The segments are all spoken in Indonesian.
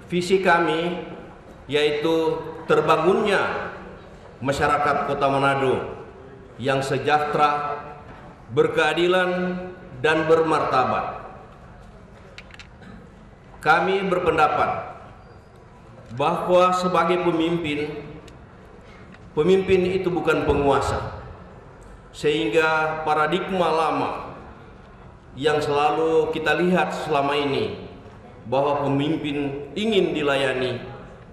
Visi kami yaitu terbangunnya masyarakat Kota Manado yang sejahtera, berkeadilan, dan bermartabat. Kami berpendapat bahwa sebagai pemimpin itu bukan penguasa, sehingga paradigma lama yang selalu kita lihat selama ini bahwa pemimpin ingin dilayani,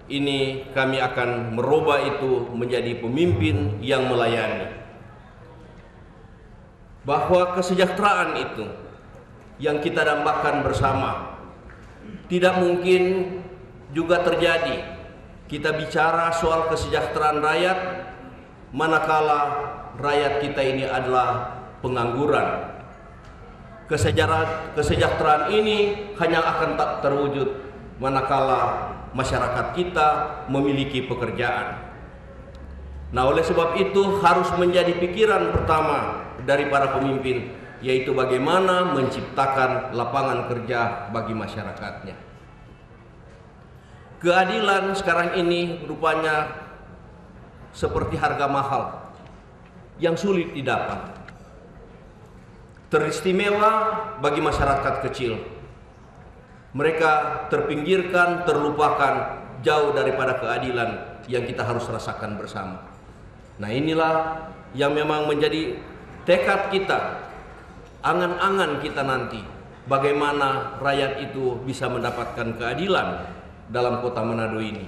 ini kami akan merubah itu menjadi pemimpin yang melayani. Bahwa kesejahteraan itu yang kita dambakan bersama tidak mungkin juga terjadi. Kita bicara soal kesejahteraan rakyat manakala rakyat kita ini adalah pengangguran. Kesejahteraan ini hanya akan tak terwujud manakala masyarakat kita memiliki pekerjaan. Nah, oleh sebab itu harus menjadi pikiran pertama dari para pemimpin, yaitu bagaimana menciptakan lapangan kerja bagi masyarakatnya. Keadilan sekarang ini rupanya seperti harga mahal yang sulit didapat. Teristimewa bagi masyarakat kecil. Mereka terpinggirkan, terlupakan, jauh daripada keadilan yang kita harus rasakan bersama. Nah, inilah yang memang menjadi tekad kita, angan-angan kita nanti, bagaimana rakyat itu bisa mendapatkan keadilan dalam Kota Manado ini.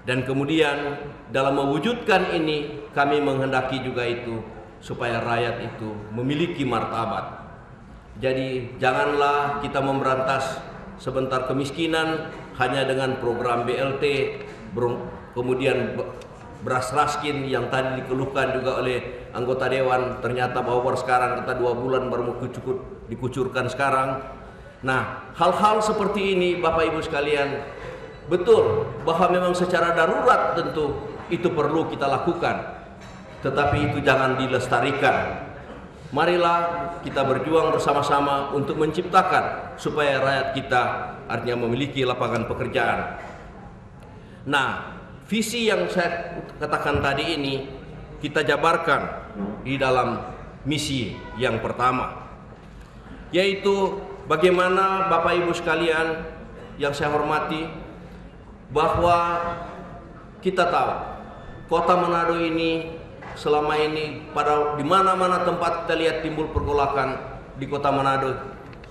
Dan kemudian dalam mewujudkan ini, kami menghendaki juga itu supaya rakyat itu memiliki martabat. Jadi janganlah kita memberantas sebentar kemiskinan hanya dengan program BLT, kemudian beras raskin yang tadi dikeluhkan juga oleh anggota dewan, ternyata bahwa sekarang kita 2 bulan baru mau dikucurkan sekarang. Nah, hal-hal seperti ini Bapak Ibu sekalian, betul bahwa memang secara darurat tentu itu perlu kita lakukan, tetapi itu jangan dilestarikan. Marilah kita berjuang bersama-sama untuk menciptakan supaya rakyat kita artinya memiliki lapangan pekerjaan. Nah, visi yang saya katakan tadi ini kita jabarkan di dalam misi yang pertama, yaitu bagaimana Bapak Ibu sekalian yang saya hormati, bahwa kita tahu Kota Manado ini selama ini di mana-mana tempat kita lihat timbul pergolakan di Kota Manado,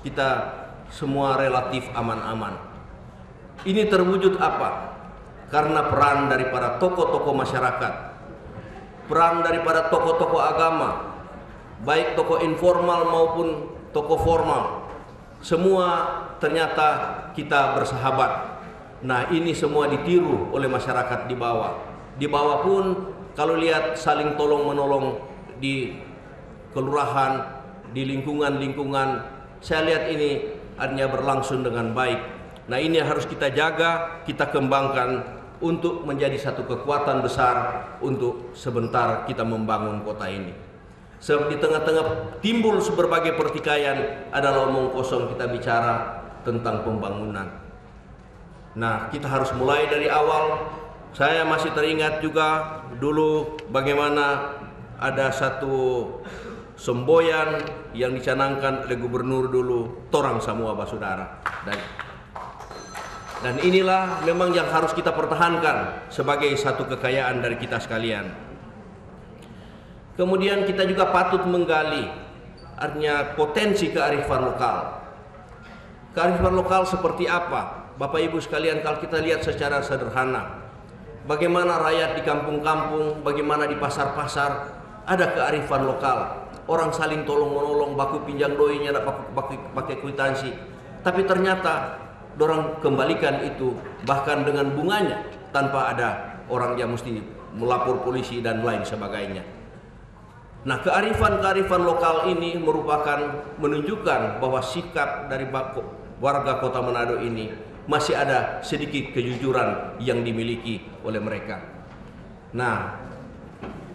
kita semua relatif aman-aman. Ini terwujud apa? Karena peran daripada tokoh-tokoh masyarakat, peran daripada tokoh-tokoh agama, baik tokoh informal maupun tokoh formal, semua ternyata kita bersahabat. Nah, ini semua ditiru oleh masyarakat di bawah. Di bawah pun kalau lihat saling tolong-menolong di kelurahan, di lingkungan-lingkungan, saya lihat ini artinya berlangsung dengan baik. Nah, ini harus kita jaga, kita kembangkan untuk menjadi satu kekuatan besar untuk sebentar kita membangun kota ini. Sebab di tengah-tengah timbul berbagai pertikaian adalah omong kosong kita bicara tentang pembangunan. Nah, kita harus mulai dari awal. Saya masih teringat juga dulu bagaimana ada satu semboyan yang dicanangkan oleh gubernur dulu, torang semua basudara. Dan inilah memang yang harus kita pertahankan sebagai satu kekayaan dari kita sekalian. Kemudian kita juga patut menggali artinya potensi kearifan lokal. Kearifan lokal seperti apa? Bapak Ibu sekalian, kalau kita lihat secara sederhana, bagaimana rakyat di kampung-kampung, bagaimana di pasar-pasar ada kearifan lokal. Orang saling tolong-menolong, baku pinjang doinya, pakai kwitansi. Tapi ternyata dorang kembalikan itu bahkan dengan bunganya tanpa ada orang yang mesti melapor polisi dan lain sebagainya. Nah, kearifan-kearifan lokal ini merupakan menunjukkan bahwa sikap dari warga Kota Manado ini masih ada sedikit kejujuran yang dimiliki oleh mereka. Nah,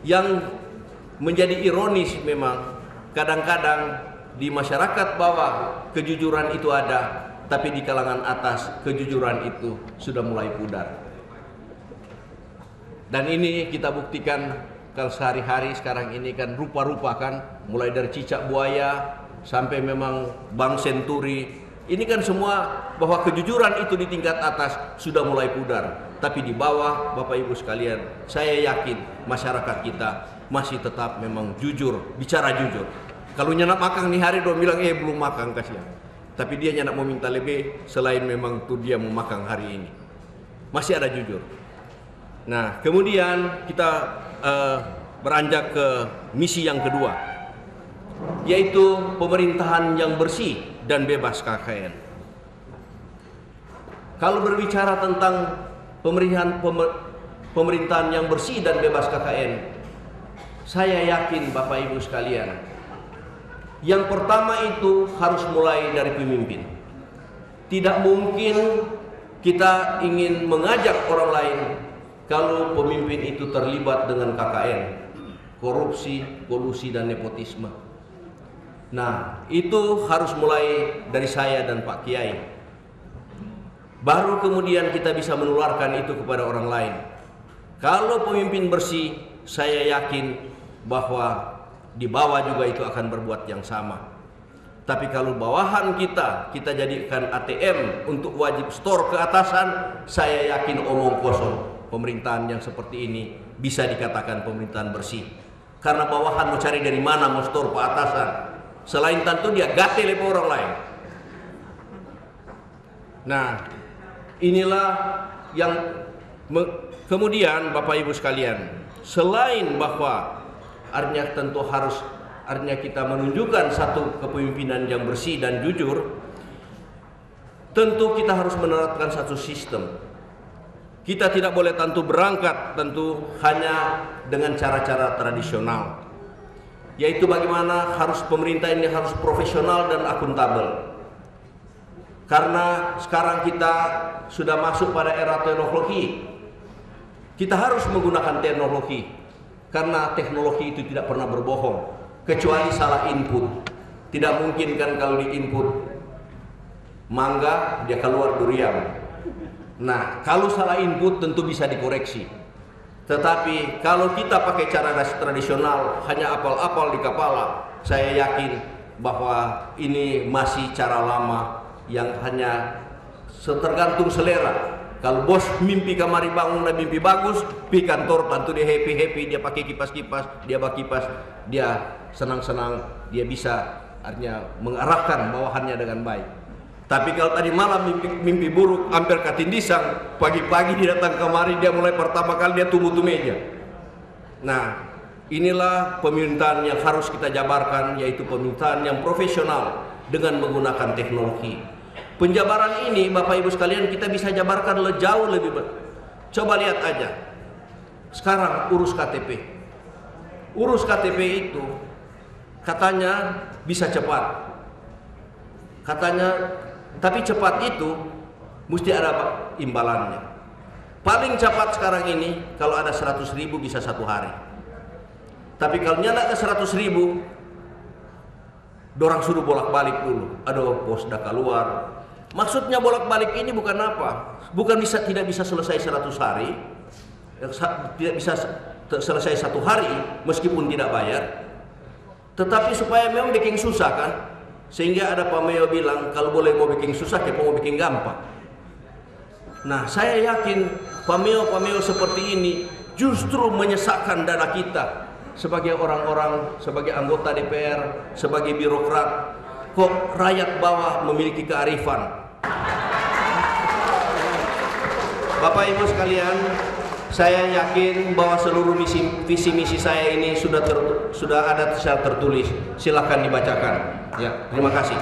yang menjadi ironis memang kadang-kadang di masyarakat bawah kejujuran itu ada, tapi di kalangan atas kejujuran itu sudah mulai pudar. Dan ini kita buktikan kalau sehari-hari sekarang ini kan rupa-rupa kan, mulai dari cicak buaya sampai memang bank senturi. Ini kan semua bahwa kejujuran itu di tingkat atas sudah mulai pudar. Tapi di bawah, Bapak Ibu sekalian, saya yakin masyarakat kita masih tetap memang jujur, bicara jujur. Kalau nyanak makan nih hari dua bilang belum makan, kasihan. Tapi dia nyanak mau minta lebih selain memang tuh dia mau makan hari ini. Masih ada jujur. Nah, kemudian kita beranjak ke misi yang kedua, yaitu pemerintahan yang bersih dan bebas KKN. Kalau berbicara tentang pemerintahan yang bersih dan bebas KKN, saya yakin Bapak Ibu sekalian, yang pertama itu harus mulai dari pemimpin. Tidak mungkin kita ingin mengajak orang lain kalau pemimpin itu terlibat dengan KKN, korupsi, kolusi, dan nepotisme. Nah, itu harus mulai dari saya dan Pak Kiai. Baru kemudian kita bisa menularkan itu kepada orang lain. Kalau pemimpin bersih, saya yakin bahwa di bawah juga itu akan berbuat yang sama. Tapi kalau bawahan kita jadikan ATM untuk wajib store ke atasan, saya yakin omong kosong. Pemerintahan yang seperti ini bisa dikatakan pemerintahan bersih. Karena bawahan mau cari dari mana mau store ke atasan. Selain tentu dia gatel ke orang lain. Nah, inilah yang kemudian Bapak Ibu sekalian, selain bahwa artinya tentu harus kita menunjukkan satu kepemimpinan yang bersih dan jujur, tentu kita harus menerapkan satu sistem. Kita tidak boleh tentu berangkat tentu hanya dengan cara-cara tradisional, yaitu bagaimana harus pemerintah ini harus profesional dan akuntabel. Karena sekarang kita sudah masuk pada era teknologi. Kita harus menggunakan teknologi, karena teknologi itu tidak pernah berbohong, kecuali salah input. Tidak mungkin kan kalau di input mangga dia keluar durian. Nah, kalau salah input tentu bisa dikoreksi. Tetapi kalau kita pakai cara tradisional, hanya apal-apal di kepala, saya yakin bahwa ini masih cara lama yang hanya tergantung selera. Kalau bos mimpi kamari bangun dan mimpi bagus, pi kantor tentu dia happy, dia pakai kipas-kipas, dia pakai kipas, dia senang-senang, dia bisa artinya mengarahkan bawahannya dengan baik. Tapi kalau tadi malam mimpi buruk, hampir katindisang, pagi-pagi dia datang kemari, dia mulai pertama kali dia tubuh meja. Nah, inilah pemerintahan yang harus kita jabarkan, yaitu pemerintahan yang profesional dengan menggunakan teknologi. Penjabaran ini Bapak Ibu sekalian kita bisa jabarkan jauh lebih baik. Coba lihat aja. Sekarang urus KTP. Urus KTP itu katanya bisa cepat. Katanya, tapi cepat itu mesti ada imbalannya. Paling cepat sekarang ini kalau ada 100.000 bisa 1 hari. Tapi kalau nyala ke 100.000, dorang suruh bolak-balik dulu. Aduh, pos dah keluar. Maksudnya bolak-balik ini bukan apa? Bukan tidak bisa selesai 100 hari, tidak bisa selesai 1 hari meskipun tidak bayar. Tetapi supaya memang bikin susah kan? Sehingga ada pameo bilang kalau boleh mau bikin susah, kita mau bikin gampang. Nah, saya yakin pameo-pameo seperti ini justru menyesakkan dana kita sebagai orang-orang, sebagai anggota DPR, sebagai birokrat. Kok rakyat bawah memiliki kearifan? Bapak Ibu sekalian, saya yakin bahwa seluruh visi misi saya ini sudah ada secara tertulis. Silakan dibacakan. Ya, terima kasih.